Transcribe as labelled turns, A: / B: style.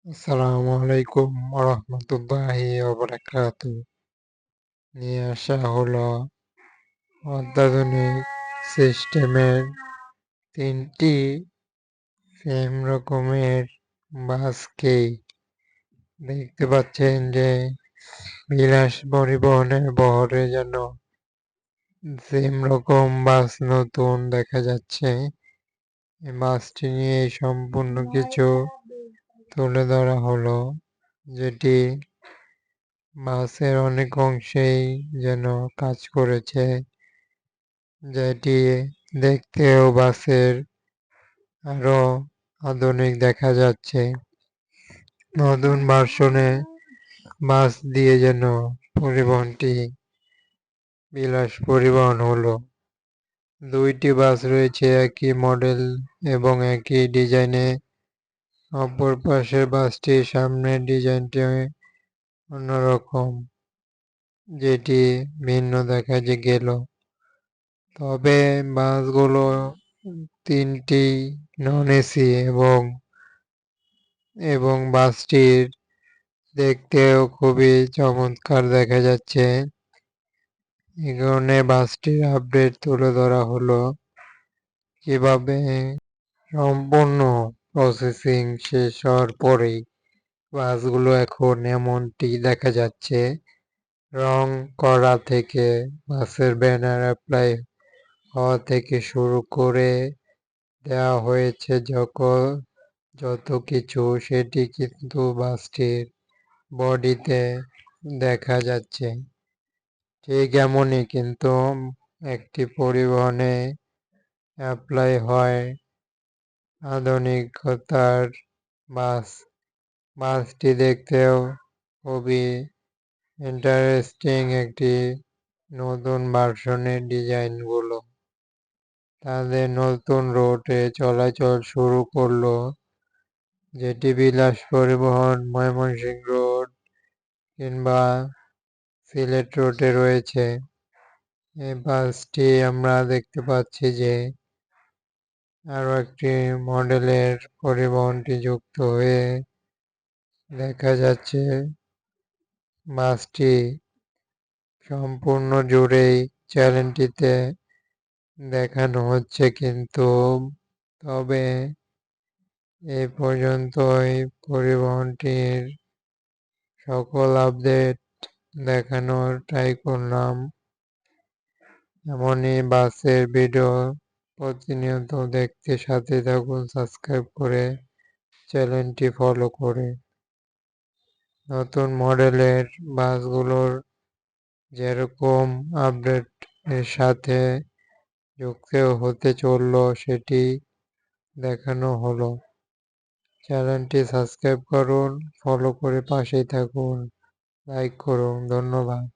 A: আসসালামু আলাইকুম ওরহমতুল্লাহি ওবারাকাতু। নিয়ে আসা হলো অত্যাধুনিক সিস্টেমের ৩টি সেম রকমের বাসকে। দেখতে পাচ্ছেন যে বিলাস পরিবহনের বহরে যেন সেম রকম বাস নতুন দেখা যাচ্ছে। এই বাসটি নিয়ে সম্পূর্ণ কিছু তুলে ধরা হলো, যেটি বাসের অনেক অংশেই যেন কাজ করেছে, যেটি দেখতেও বাসের আরো আধুনিক দেখা যাচ্ছে। নতুন ভার্সনে বাস দিয়ে যেন পরিবহনটি বিলাস পরিবহন হলো। দুইটি বাস রয়েছে একই মডেল এবং একই ডিজাইনে। অপর পাশের বাসটির সামনের ডিজাইনটি অন্যরকম, যেটি ভিন্ন দেখা গেল। তবে বাসগুলো ৩টি নন এসি এবং বাসটির দেখতেও খুবই চমৎকার দেখা যাচ্ছে। এখানে বাসটির আপডেট তুলে ধরা হলো, কিভাবে সম্পূর্ণ প্রসেসিং শেষ হওয়ার পরেই বাসগুলো এখন এমনটি দেখা যাচ্ছে। রং করা থেকে বাসের ব্যানার অ্যাপ্লাই হওয়া থেকে শুরু করে দেওয়া হয়েছে যত কিছু, সেটি কিন্তু বাসটির বডিতে দেখা যাচ্ছে। ঠিক এমনই কিন্তু একটি পরিবহনে অ্যাপ্লাই হয় আধুনিকতার বাস। বাসটি দেখতেও খুবই ইন্টারেস্টিং, একটি নতুন ভার্সনের ডিজাইনগুলো। তাদের নতুন রুটে চলাচল শুরু করলো, যেটি বিলাস পরিবহন ময়মনসিংহ রোড কিংবা সিলেট রোডে রয়েছে। এই বাসটি আমরা দেখতে পাচ্ছি যে আরো একটি মডেলের পরিবহনটি যুক্ত হয়ে দেখা যাচ্ছে। বাসটি সম্পূর্ণ জুড়েই চ্যানেলটিতে দেখানো হচ্ছে, কিন্তু তবে এই পর্যন্তই পরিবহনটির সকল আপডেট দেখানোর ট্রাই করলাম। এমনই বাসের ভিডিও প্রতিনিয়ত দেখতে সাথে থাকুন সাবস্ক্রাইব করে, চ্যানেলটি ফলো করে। নতুন মডেলের বাসগুলোর যেরকম আপডেট এর সাথে যুক্ত হতে চললো সেটি দেখানো হলো। চ্যানেলটি সাবস্ক্রাইব করুন, ফলো করে পাশেই থাকুন, লাইক করুন। ধন্যবাদ।